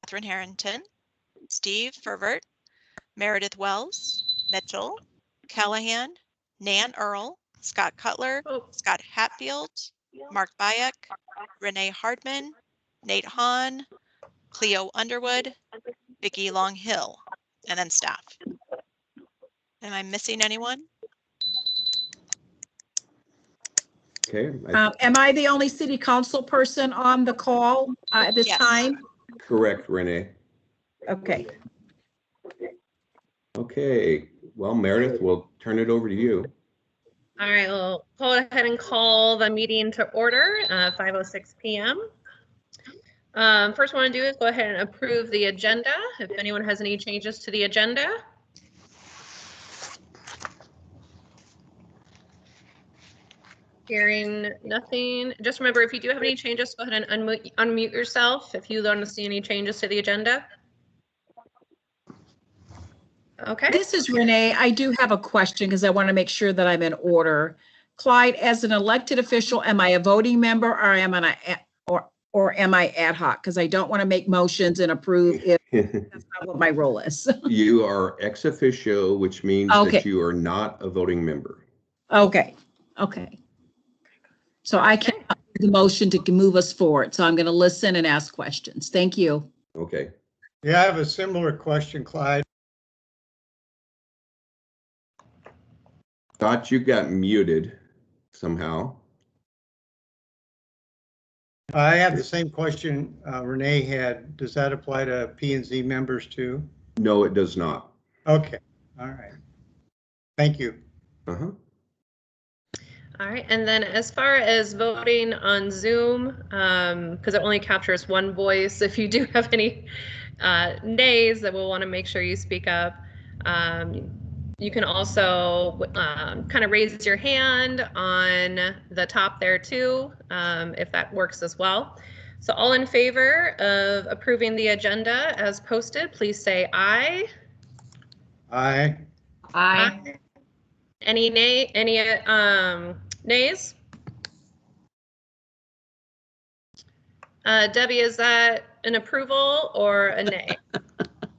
Catherine Harrington, Steve Fervert, Meredith Wells, Mitchell, Callahan, Nan Earl, Scott Cutler, Scott Hatfield, Mark Bayek, Renee Hardman, Nate Hahn, Cleo Underwood, Vicki Long Hill, and then staff. Am I missing anyone? Okay. Am I the only city council person on the call at this Yes. time? Correct, Renee. Okay. Okay. Well, Meredith, we'll turn it over to you. All right, we'll go ahead and call the meeting to order, 5:06 p.m. First what I want to do is go ahead and approve the agenda. If anyone has any changes to the agenda. Hearing nothing. Just remember, if you do have any changes, go ahead and unmute yourself if you don't see any changes to the agenda. Okay. This is Renee. I do have a question because I want to make sure that I'm in order. Clyde, as an elected official, am I a voting member or am I ad hoc? Because I don't want to make motions and approve if that's not what my role is. You are ex officio, which means Okay. that you are not a voting member. Okay. Okay. So I can't do the motion to move us forward. So I'm going to listen and ask questions. Thank you. Okay. Yeah, I have a similar question, Clyde. Thought you got muted somehow. I have the same question Renee had. Does that apply to P&Z members too? No, it does not. Okay, all right. Thank you. Uh-huh. All right, and then as far as voting on Zoom, because it only captures one voice, if you do have any nays, that we'll want to make sure you speak up. You can also kind of raise your hand on the top there too, if that works as well. So all in favor of approving the agenda as posted, please say aye. Aye. Aye. Any nays? Debbie, is that an approval or a nay?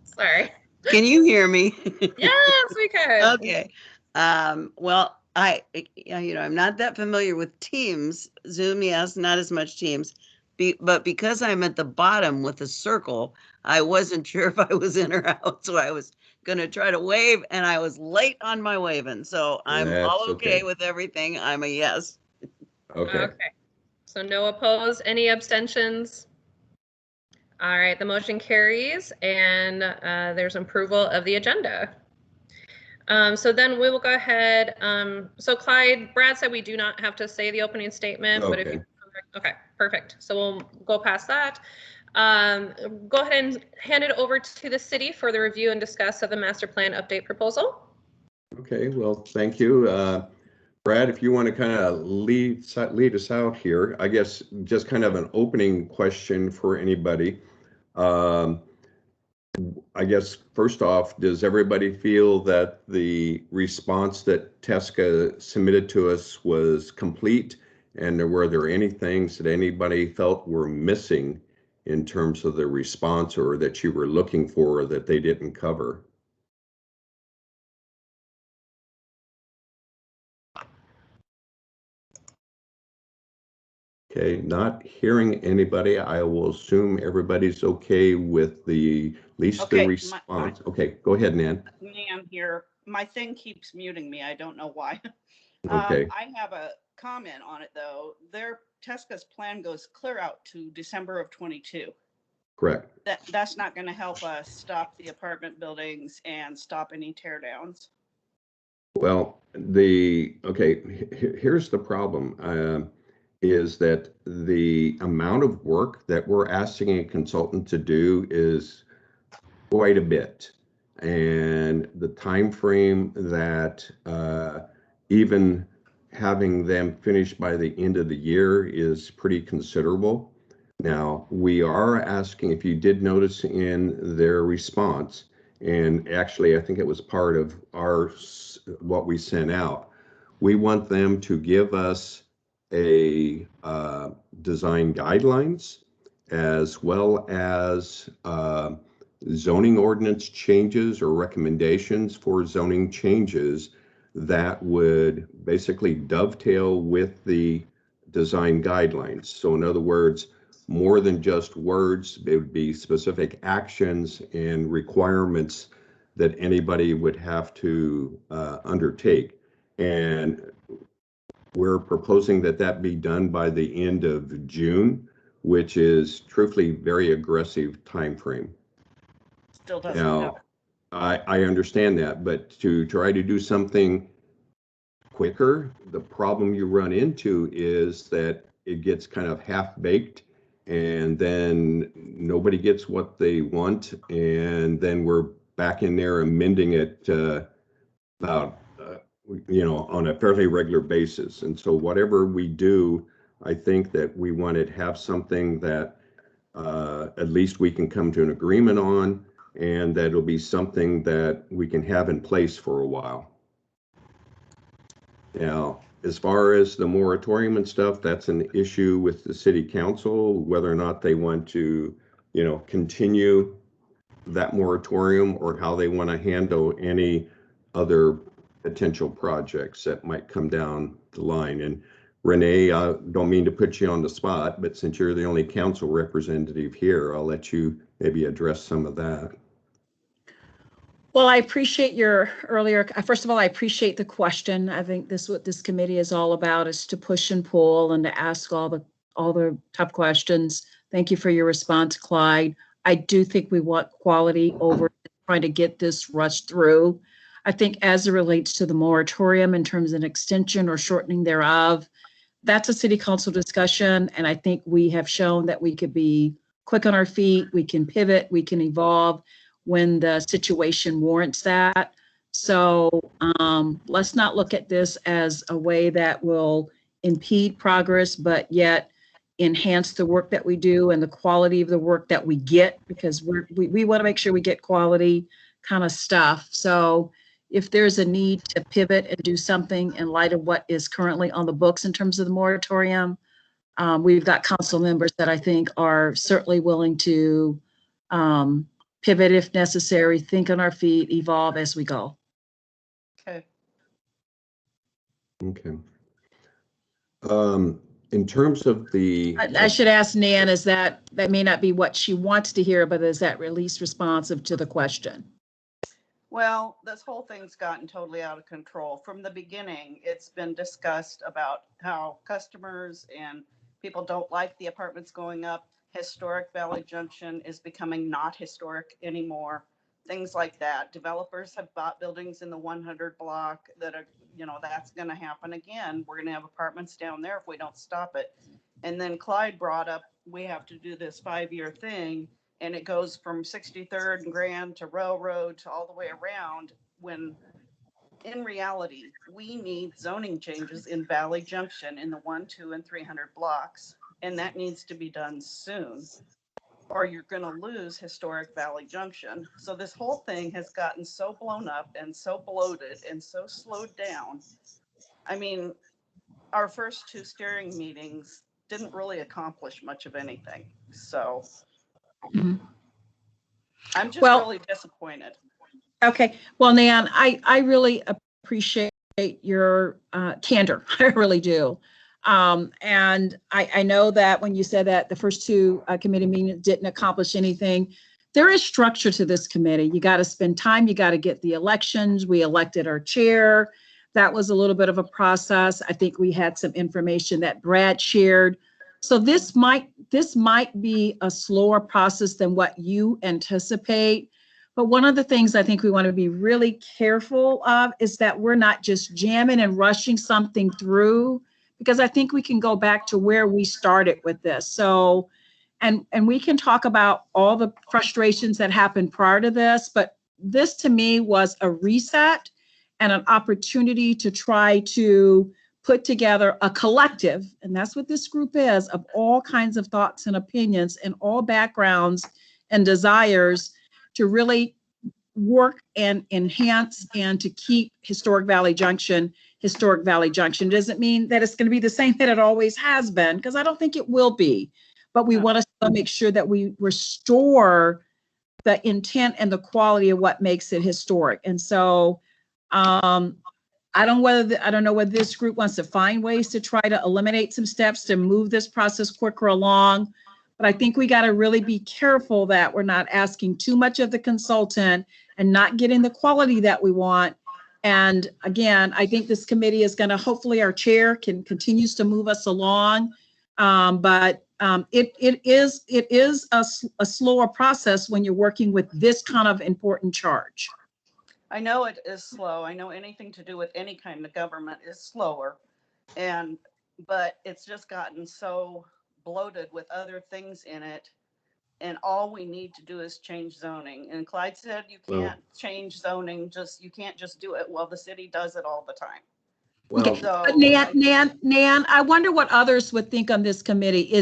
Sorry. Can you hear me? Yes, we can. Okay. Well, I'm not that familiar with Teams. Zoom, yes, not as much Teams. But because I'm at the bottom with a circle, I wasn't sure if I was in or out. So I was going to try to wave and I was late on my waving. So I'm all okay with everything. I'm a yes. Okay. Okay. So no opposed, any abstentions? All right, the motion carries and there's approval of the agenda. So then we will go ahead. So Clyde, Brad said we do not have to say the opening statement, but if you, okay, perfect. So we'll go past that. Go ahead and hand it over to the city for the review and discuss of the master plan update proposal. Okay, well, thank you. Brad, if you want to kind of lead us out here, I guess just kind of an opening question for anybody. I guess first off, does everybody feel that the response that TSCA submitted to us was complete? And were there any things that anybody felt were missing in terms of the response or that you were looking for that they didn't cover? Okay, not hearing anybody, I will assume everybody's okay with the least the response. Okay, go ahead, Nan. Nan here. My thing keeps muting me. I don't know why. Okay. I have a comment on it though. Their TSCA's plan goes clear out to December of 22. Correct. That's not going to help us stop the apartment buildings and stop any tear downs. Well, here's the problem. Is that the amount of work that we're asking a consultant to do is quite a bit, and the time frame that even having them finished by the end of the year is pretty considerable. Now, we are asking, if you did notice in their response, and actually I think it was part of what we sent out, we want them to give us a design guidelines as well as zoning ordinance changes or recommendations for zoning changes that would basically dovetail with the design guidelines. So in other words, more than just words, it would be specific actions and requirements that anybody would have to undertake. And we're proposing that that be done by the end of June, which is truthfully very aggressive time frame. Still doesn't help. Now, I understand that, but to try to do something quicker, the problem you run into is that it gets kind of half-baked, and then nobody gets what they want, and then we're back in there amending it about on a fairly regular basis. And so whatever we do, I think that we want to have something that at least we can come to an agreement on, and that it'll be something that we can have in place for a while. Now, as far as the moratorium and stuff, that's an issue with the city council, whether or not they want to, continue that moratorium or how they want to handle any other potential projects that might come down the line. And Renee, I don't mean to put you on the spot, but since you're the only council representative here, I'll let you maybe address some of that. Well, I appreciate your earlier, first of all, I appreciate the question. I think this what this committee is all about, is to push and pull and to ask all the tough questions. Thank you for your response, Clyde. I do think we want quality over trying to get this rushed through. I think as it relates to the moratorium in terms of an extension or shortening thereof, that's a city council discussion. And I think we have shown that we could be quick on our feet, we can pivot, we can evolve when the situation warrants that. So let's not look at this as a way that will impede progress, but yet enhance the work that we do and the quality of the work that we get, because we want to make sure we get quality kind of stuff. So if there's a need to pivot and do something in light of what is currently on the books in terms of the moratorium, we've got council members that I think are certainly willing to pivot if necessary, think on our feet, evolve as we go. Okay. Okay. In terms of the, I should ask Nan, is that may not be what she wants to hear, but is that release responsive to the question? Well, this whole thing's gotten totally out of control. From the beginning, it's been discussed about how customers and people don't like the apartments going up. Historic Valley Junction is becoming not historic anymore. Things like that. Developers have bought buildings in the 100 block that are, that's going to happen again. We're going to have apartments down there if we don't stop it. And then Clyde brought up, we have to do this 5-year thing, and it goes from 63rd and Grand to Railroad to all the way around, when in reality, we need zoning changes in Valley Junction in the 1, 2, and 300 blocks. And that needs to be done soon, or you're going to lose historic Valley Junction. So this whole thing has gotten so blown up and so bloated and so slowed down. I mean, our first 2 steering meetings didn't really accomplish much of anything. So I'm just really disappointed. Okay. Well, Nan, I really appreciate your candor. I really do. And I know that when you said that the first 2 committee meetings didn't accomplish anything, there is structure to this committee. You got to spend time. You got to get the elections. We elected our chair. That was a little bit of a process. I think we had some information that Brad shared. So this might be a slower process than what you anticipate. But one of the things I think we want to be really careful of is that we're not just jamming and rushing something through, because I think we can go back to where we started with this. So, and we can talk about all the frustrations that happened prior to this, but this to me was a reset and an opportunity to try to put together a collective, and that's what this group is, of all kinds of thoughts and opinions and all backgrounds and desires to really work and enhance and to keep Historic Valley Junction. Doesn't mean that it's going to be the same that it always has been, because I don't think it will be. But we want to to make sure that we restore the intent and the quality of what makes it historic. And so I don't know whether this group wants to find ways to try to eliminate some steps to move this process quicker along. But I think we got to really be careful that we're not asking too much of the consultant and not getting the quality that we want. And again, I think this committee is going to, hopefully our chair continues to move us along. But it is a slower process when you're working with this kind of important charge. I know it is slow. I know anything to do with any kind of government is slower. But it's just gotten so bloated with other things in it. And all we need to do is change zoning. And Clyde said you can't change zoning, you can't just do it. Well, the city does it all the time. Well, So, Nan, I wonder what others would think on this committee.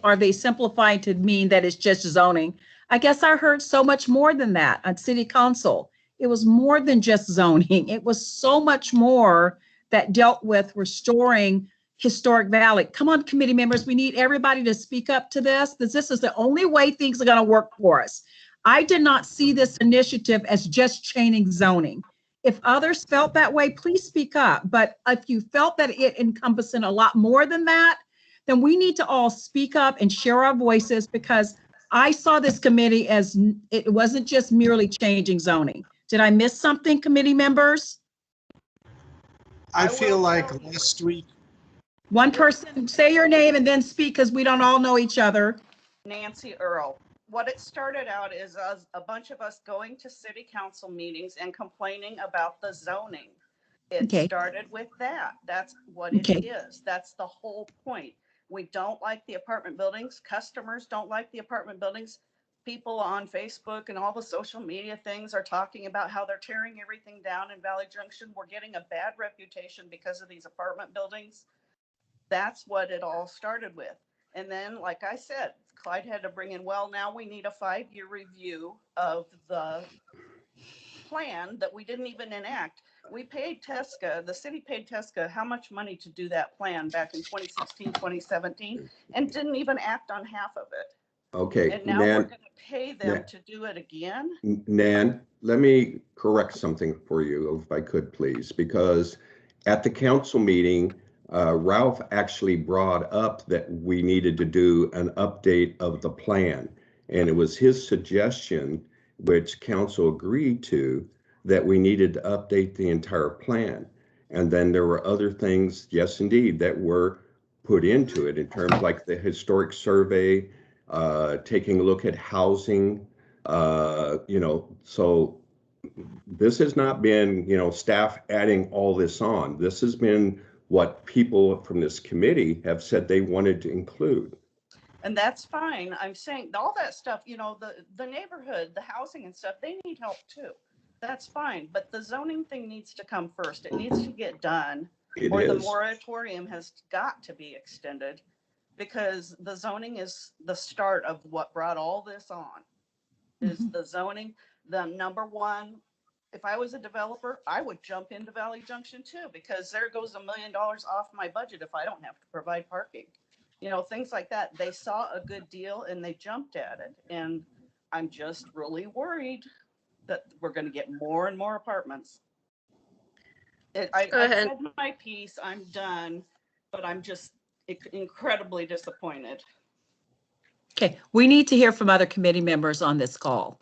Are they simplifying to mean that it's just zoning? I guess I heard so much more than that on city council. It was more than just zoning. It was so much more that dealt with restoring historic valley. Come on, committee members, we need everybody to speak up to this, because this is the only way things are going to work for us. I did not see this initiative as just changing zoning. If others felt that way, please speak up. But if you felt that it encompassing a lot more than that, then we need to all speak up and share our voices, because I saw this committee as it wasn't just merely changing zoning. Did I miss something, committee members? I feel like last week. One person, say your name and then speak, because we don't all know each other. Nancy Earl. What it started out is a bunch of us going to city council meetings and complaining about the zoning. It started with that. That's what it is. That's the whole point. We don't like the apartment buildings. Customers don't like the apartment buildings. People on Facebook and all the social media things are talking about how they're tearing everything down in Valley Junction. We're getting a bad reputation because of these apartment buildings. That's what it all started with. And then, like I said, Clyde had to bring in, well, now we need a 5-year review of the plan that we didn't even enact. We paid Tesca, the city paid Tesca how much money to do that plan back in 2016, 2017, and didn't even act on half of it. Okay. And now we're going to pay them to do it again. Nan, let me correct something for you, if I could, please, because at the council meeting, Ralph actually brought up that we needed to do an update of the plan. And it was his suggestion, which council agreed to, that we needed to update the entire plan. And then there were other things, yes, indeed, that were put into it in terms like the historic survey, taking a look at housing, so this has not been, staff adding all this on. This has been what people from this committee have said they wanted to include. And that's fine. I'm saying all that stuff, the neighborhood, the housing and stuff, they need help too. That's fine. But the zoning thing needs to come first. It needs to get done. The moratorium has got to be extended, because the zoning is the start of what brought all this on. Is the zoning. The number one, if I was a developer, I would jump into Valley Junction too, because there goes $1 million off my budget if I don't have to provide parking. Things like that. They saw a good deal and they jumped at it. And I'm just really worried that we're going to get more and more apartments. I said my piece, I'm done, but I'm just incredibly disappointed. Okay, we need to hear from other committee members on this call.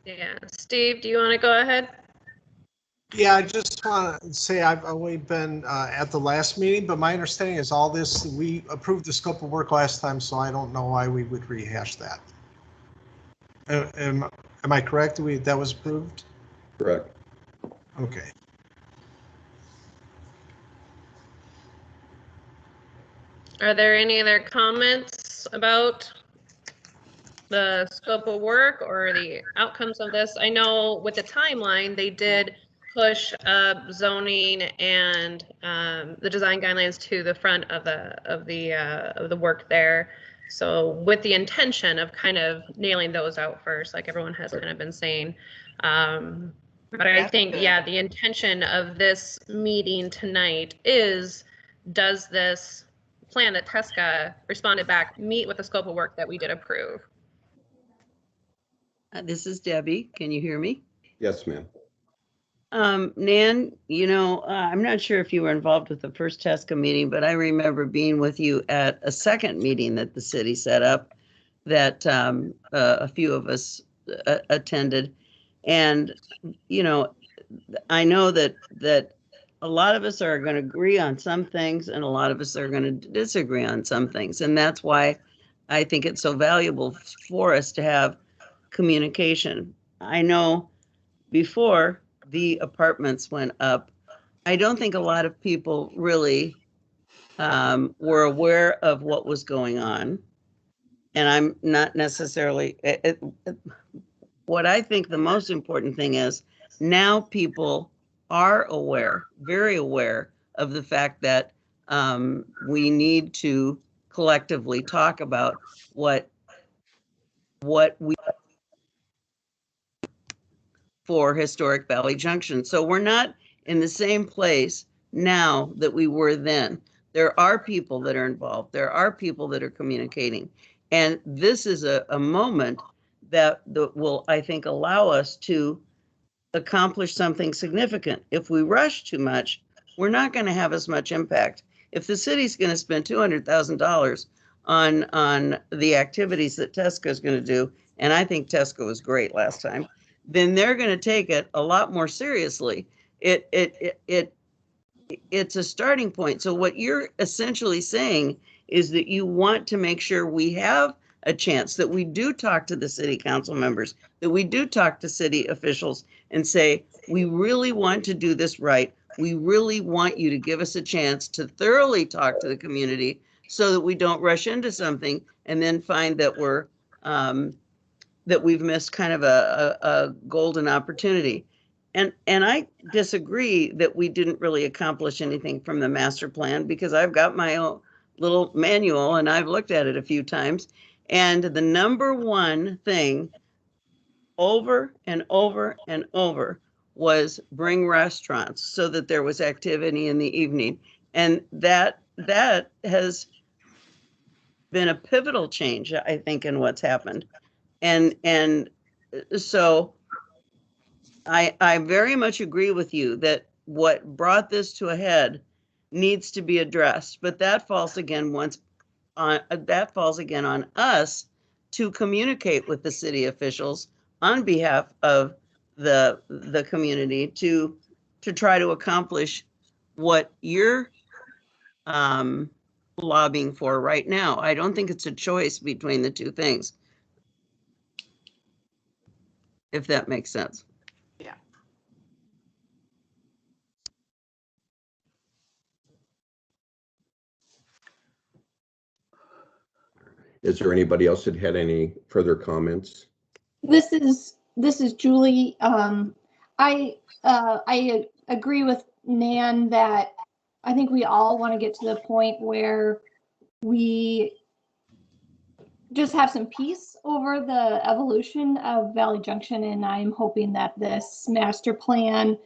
Yeah, Steve, do you want to go ahead? Yeah, I just want to say I've only been at the last meeting, but my understanding is all this, we approved the scope of work last time, so I don't know why we would rehash that. Am I correct? That was approved? Correct. Okay. Are there any other comments about the scope of work or the outcomes of this? I know with the timeline, they did push up zoning and the design guidelines to the front of the work there. So with the intention of kind of nailing those out first, like everyone has kind of been saying. But I think, yeah, the intention of this meeting tonight is, does this plan that Tesca responded back meet with the scope of work that we did approve. This is Debbie. Can you hear me? Yes, ma'am. Nan, I'm not sure if you were involved with the first TESCA meeting, but I remember being with you at a second meeting that the city set up that a few of us attended. And, I know that a lot of us are going to agree on some things and a lot of us are going to disagree on some things. And that's why I think it's so valuable for us to have communication. I know before the apartments went up, I don't think a lot of people really were aware of what was going on. And I'm not necessarily, what I think the most important thing is now people are aware, very aware of the fact that we need to collectively talk about what we for Historic Valley Junction. So we're not in the same place now that we were then. There are people that are involved. There are people that are communicating. And this is a moment that will, I think, allow us to accomplish something significant. If we rush too much, we're not going to have as much impact. If the city's going to spend $200,000 on the activities that Tesco is going to do, and I think Tesco was great last time, then they're going to take it a lot more seriously. It's a starting point. So what you're essentially saying is that you want to make sure we have a chance, that we do talk to the city council members, that we do talk to city officials and say, we really want to do this right. We really want you to give us a chance to thoroughly talk to the community so that we don't rush into something and then find that that we've missed kind of a golden opportunity. And I disagree that we didn't really accomplish anything from the master plan, because I've got my own little manual and I've looked at it a few times. And the number one thing over and over and over was bring restaurants so that there was activity in the evening. And that has been a pivotal change, I think, in what's happened. And so I very much agree with you that what brought this to a head needs to be addressed, but that falls again on us to communicate with the city officials on behalf of the community to try to accomplish what you're lobbying for right now. I don't think it's a choice between the two things, if that makes sense. Yeah. Is there anybody else that had any further comments? This is Julie. I agree with Nan that I think we all want to get to the point where we just have some peace over the evolution of Valley Junction, and I'm hoping that this master plan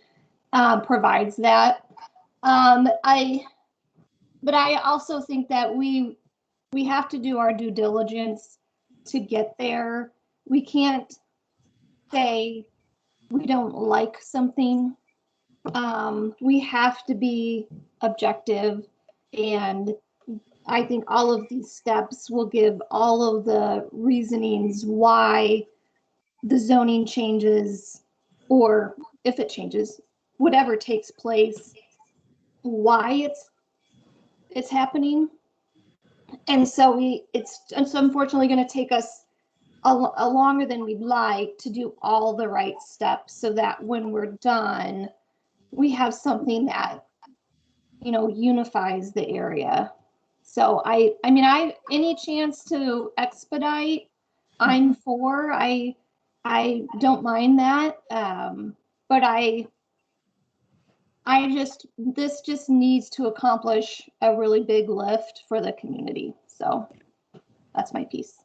provides that. But I also think that we have to do our due diligence to get there. We can't say we don't like something. We have to be objective, and I think all of these steps will give all of the reasonings why the zoning changes, or if it changes, whatever takes place, why it's happening. And so it's unfortunately going to take us a longer than we'd like to do all the right steps, so that when we're done, we have something that, unifies the area. So I mean, any chance to expedite, I'm for. I don't mind that. But this just needs to accomplish a really big lift for the community. So that's my piece.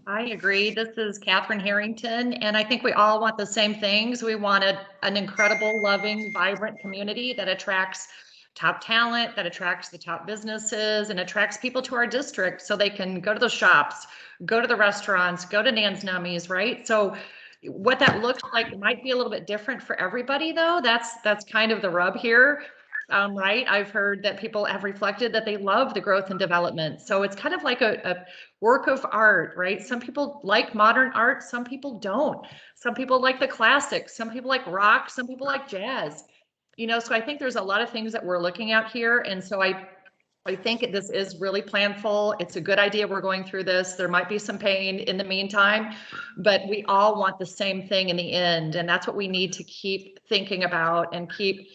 I agree. This is Catherine Harrington, and I think we all want the same things. We want an incredible, loving, vibrant community that attracts top talent, that attracts the top businesses and attracts people to our district so they can go to the shops, go to the restaurants, go to Nan's Nummies, right? So what that looks like might be a little bit different for everybody though. That's kind of the rub here. Right. I've heard that people have reflected that they love the growth and development. So it's kind of like a work of art, right? Some people like modern art. Some people don't. Some people like the classics. Some people like rock. Some people like jazz, you know, so I think there's a lot of things that we're looking at here. And so I think this is really planful. It's a good idea we're going through this. There might be some pain in the meantime, but we all want the same thing in the end. And that's what we need to keep thinking about and keep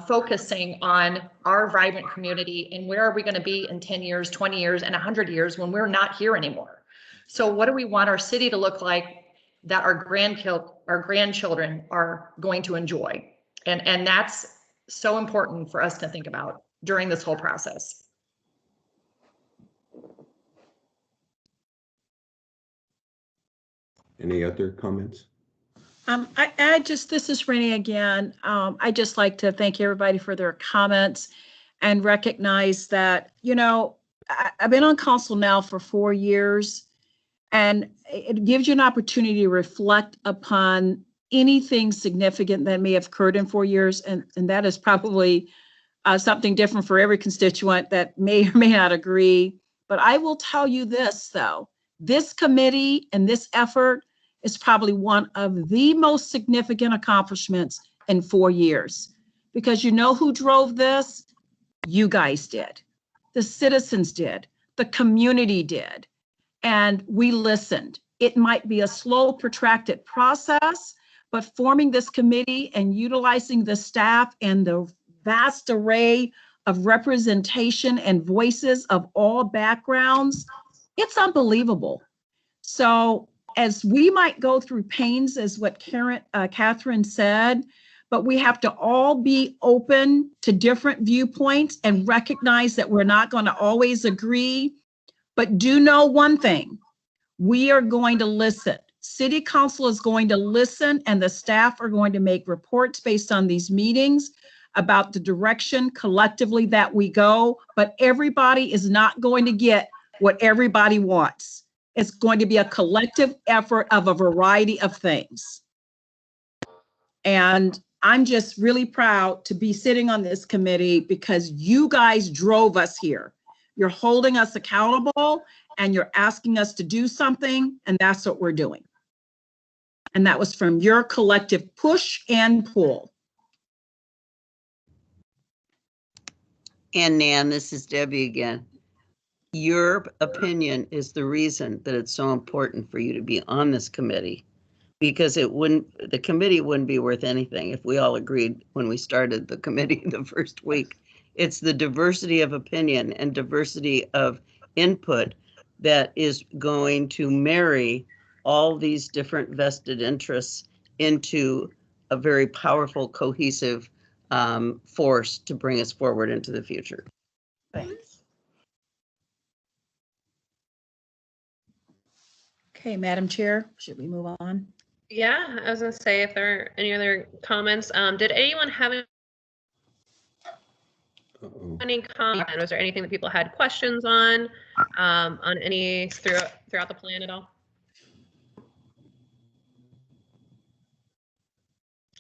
focusing on our vibrant community and where are we going to be in 10 years, 20 years, and 100 years when we're not here anymore. So what do we want our city to look like that our grandchildren are going to enjoy? And that's so important for us to think about during this whole process. Any other comments? This is Renee again. I just like to thank everybody for their comments and recognize that, you know, I've been on council now for 4 years, and it gives you an opportunity to reflect upon anything significant that may have occurred in 4 years. And that is probably something different for every constituent that may or may not agree. But I will tell you this, though, this committee and this effort is probably one of the most significant accomplishments in 4 years. Because you know who drove this? You guys did. The citizens did. The community did. And we listened. It might be a slow, protracted process, but forming this committee and utilizing the staff and the vast array of representation and voices of all backgrounds, it's unbelievable. So as we might go through pains, as what Catherine said, but we have to all be open to different viewpoints and recognize that we're not going to always agree. But do know one thing, we are going to listen. City Council is going to listen, and the staff are going to make reports based on these meetings about the direction collectively that we go, but everybody is not going to get what everybody wants. It's going to be a collective effort of a variety of things. And I'm just really proud to be sitting on this committee because you guys drove us here. You're holding us accountable and you're asking us to do something, and that's what we're doing. And that was from your collective push and pull. And Nan, this is Debbie again. Your opinion is the reason that it's so important for you to be on this committee, because the committee wouldn't be worth anything if we all agreed when we started the committee the first week. It's the diversity of opinion and diversity of input that is going to marry all these different vested interests into a very powerful, cohesive force to bring us forward into the future. Thanks. Okay, Madam Chair, should we move on? Yeah, I was gonna say if there are any other comments. Did anyone have any comment? Was there anything that people had questions on any throughout the plan at all?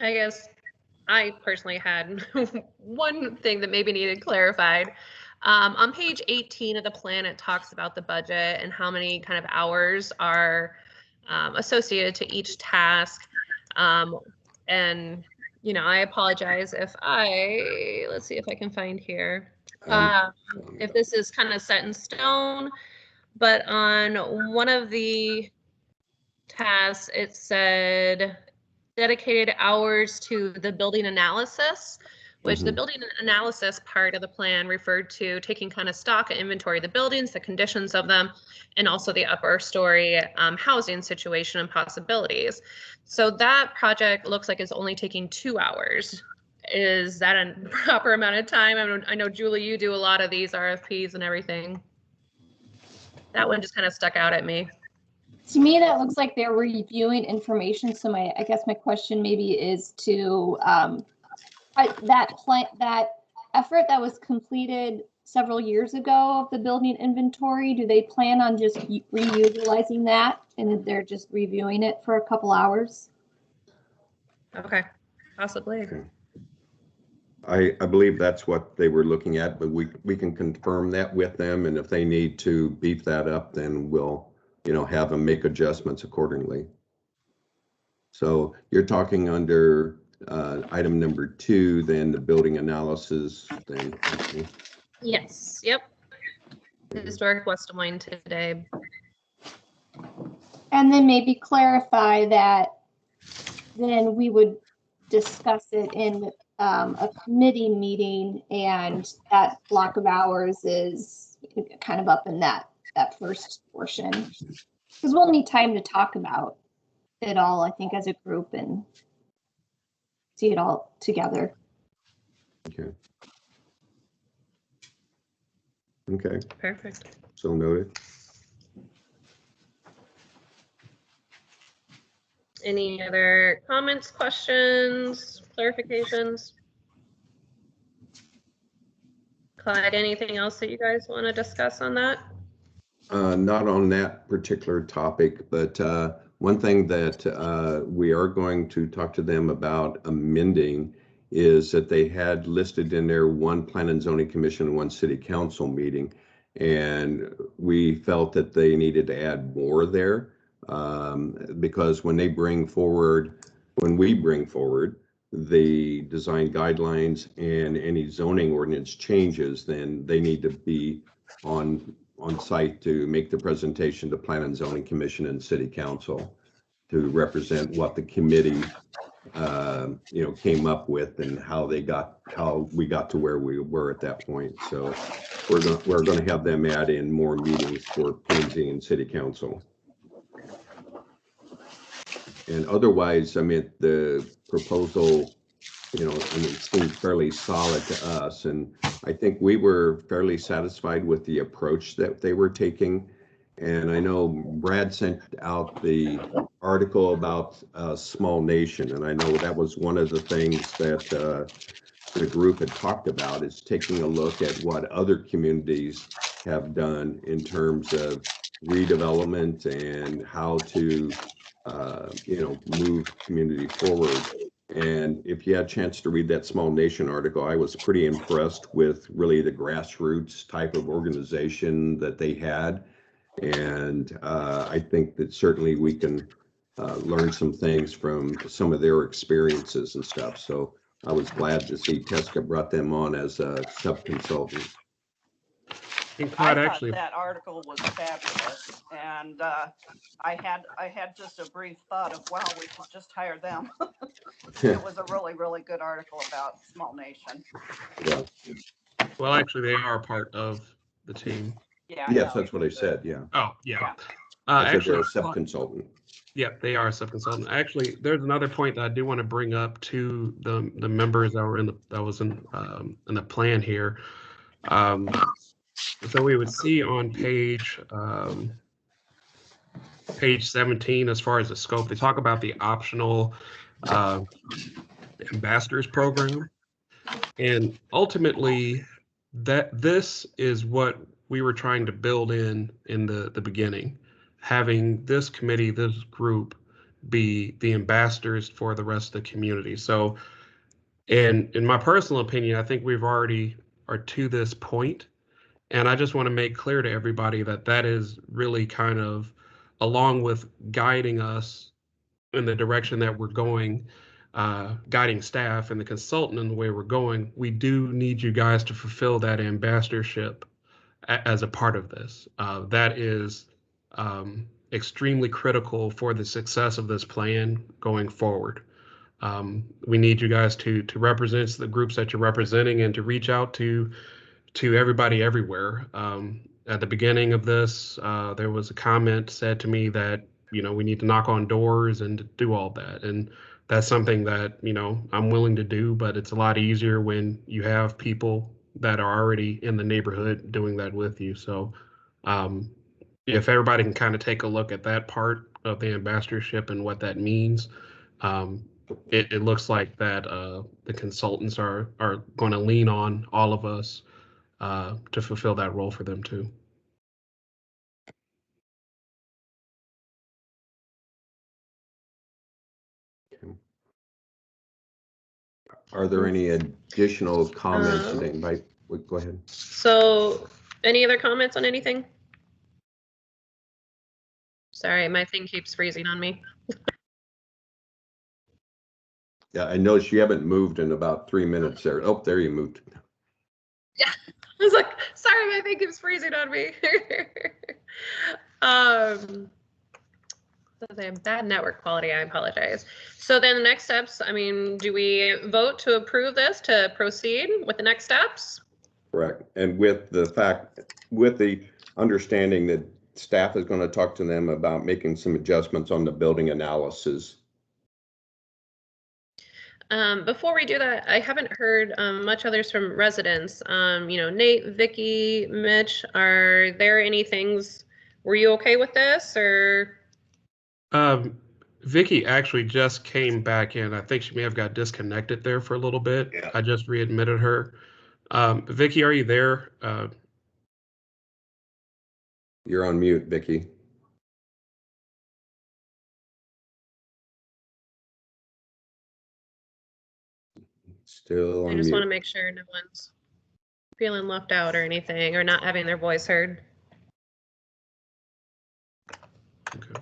I guess I personally had one thing that maybe needed clarified. On page 18 of the plan, it talks about the budget and how many kind of hours are associated to each task. And, you know, I apologize if let's see if I can find here. If this is kind of set in stone, but on one of the tasks, it said dedicated hours to the building analysis, which the building analysis part of the plan referred to taking kind of stock and inventory of the buildings, the conditions of them, and also the upper story housing situation and possibilities. So that project looks like it's only taking 2 hours. Is that a proper amount of time? I know, Julie, you do a lot of these RFPs and everything. That one just kind of stuck out at me. To me, that looks like they're reviewing information. So I guess my question maybe is to that effort that was completed several years ago of the building inventory? Do they plan on just reutilizing that and they're just reviewing it for a couple hours? Okay, possibly. Okay. I believe that's what they were looking at, but we can confirm that with them, and if they need to beef that up, then we'll, have them make adjustments accordingly. So you're talking under item number 2, then the building analysis thing. Okay. Yes, yep. Historic West Des Moines today. And then maybe clarify that then we would discuss it in a committee meeting, and that block of hours is kind of up in that first portion. Because we'll need time to talk about it all, I think, as a group and see it all together. Okay. Okay. Perfect. So noted. Any other comments, questions, clarifications? Clyde, anything else that you guys want to discuss on that? Not on that particular topic, but one thing that we are going to talk to them about amending is that they had listed in there 1 Plan and Zoning Commission and 1 City Council meeting, and we felt that they needed to add more there because when we bring forward the design guidelines and any zoning ordinance changes, then they need to be on site to make the presentation to Plan and Zoning Commission and City Council to represent what the committee, came up with and how we got to where we were at that point. So we're going to have them add in more meetings for P&Z and City Council. And otherwise, the proposal, seemed fairly solid to us. And I think we were fairly satisfied with the approach that they were taking. And I know Brad sent out the article about small nation. And I know that was one of the things that the group had talked about, is taking a look at what other communities have done in terms of redevelopment and how to move community forward. And if you had a chance to read that Small Nation article, I was pretty impressed with really the grassroots type of organization that they had. And I think that certainly we can learn some things from some of their experiences and stuff. So I was glad to see Tesca brought them on as a sub-consultant. I thought that article was fabulous, and I had just a brief thought of, wow, we should just hire them. It was a really, really good article about Small Nation. Yeah. Well, actually, they are part of the team. Yeah. Yes, that's what I said. Yeah. Oh, yeah. I said Actually, they're a sub-consultant. Yeah, they are a sub-consultant. Actually, there's another point that I do want to bring up to the members that were in the plan here. So we would see on page 17, as far as the scope, they talk about the optional ambassadors program, and ultimately this is what we were trying to build in the beginning, having this committee, this group, be the ambassadors for the rest of the community. So, and in my personal opinion, I think we've already are to this point. And I just want to make clear to everybody that that is really kind of, along with guiding us in the direction that we're going, guiding staff and the consultant in the way we're going, we do need you guys to fulfill that ambassadorship as a part of this. That is extremely critical for the success of this plan going forward. We need you guys to represent the groups that you're representing and to reach out to everybody everywhere. At the beginning of this, there was a comment said to me that, we need to knock on doors and do all that. And that's something that, I'm willing to do, but it's a lot easier when you have people that are already in the neighborhood doing that with you. So if everybody can kind of take a look at that part of the ambassadorship and what that means, it looks like that the consultants are going to lean on all of us to fulfill that role for them too. Are there any additional comments that anybody would go ahead? So any other comments on anything? Sorry, my thing keeps freezing on me. Yeah, I noticed you haven't moved in about 3 minutes there. Oh, there you moved. Yeah, I was like, sorry, my thing keeps freezing on me. So they have bad network quality, I apologize. So then the next steps, I mean, do we vote to approve this to proceed with the next steps? Correct. And with the understanding that staff is going to talk to them about making some adjustments on the building analysis. Before we do that, I haven't heard much others from residents. Nate, Vicky, Mitch, are there any things, were you okay with this or? Vicky actually just came back in. I think she may have got disconnected there for a little bit. Yeah. I just readmitted her. Vicky, are you there? You're on mute, Vicky. Still on I just mute. want to make sure no one's feeling left out or anything or not having their voice heard. Okay.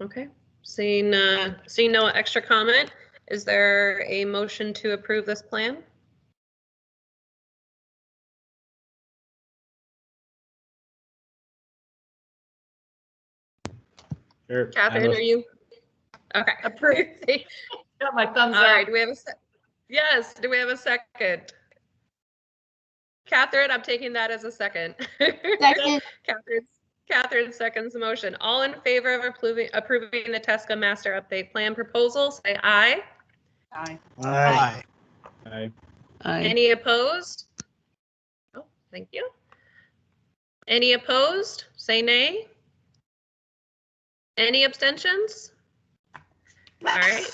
Okay. Seeing no extra comment, is there a motion to approve this plan? Sure. Catherine, are you? Okay. Approved. Got my thumbs All up. right. Do we have yes. Do we have a second? Catherine, I'm taking that as a second. Second. Catherine seconds the motion. All in favor of approving the TSCA master update plan proposal, say aye. Aye. Aye. Aye. Any opposed? Oh, thank you. Any opposed? Say nay. Any abstentions? All right.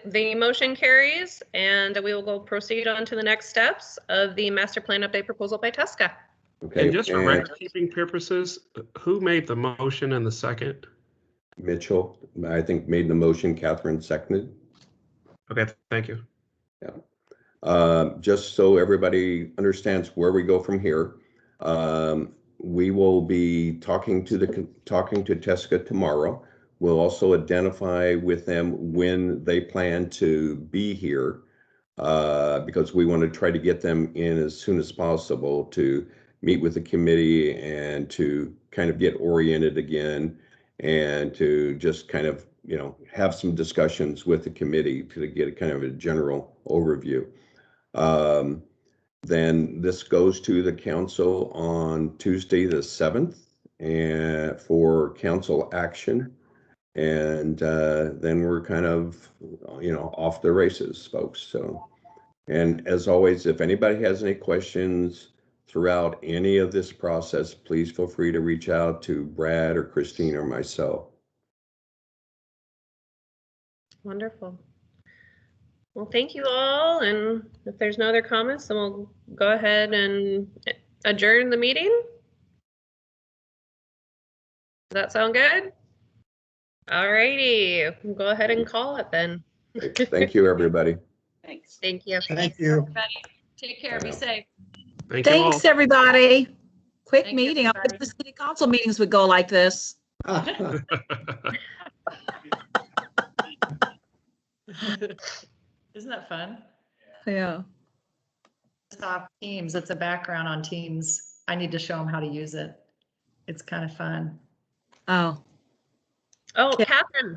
The motion carries, and we will go proceed on to the next steps of the master plan update proposal by TSCA. Okay. And just for record-keeping purposes, who made the motion and the second? Mitchell, I think, made the motion. Catherine seconded. Okay, thank you. Yeah. Just so everybody understands where we go from here, we will be talking to TSCA tomorrow. We'll also identify with them when they plan to be here, because we want to try to get them in as soon as possible to meet with the committee and to kind of get oriented again and to just kind of, have some discussions with the committee to get a kind of a general overview. Then this goes to the council on Tuesday the 7th and for council action. And then we're kind of, off the races, folks. So, and as always, if anybody has any questions throughout any of this process, please feel free to reach out to Brad or Christine or myself. Wonderful. Well, thank you all. And if there's no other comments, then we'll go ahead and adjourn the meeting. Does that sound good? All righty. We'll go ahead and call it then. Thank you, everybody. Thanks. Thank you. Thank you. Everybody, take care. Be safe. Thank you all. Thanks, everybody. Quick Thank you, meeting. I wish everybody. the city council meetings would go like this. Isn't that fun? Yeah. Off Teams. It's a background on Teams. I need to show them how to use it. It's kind of fun. Oh. Oh, Catherine,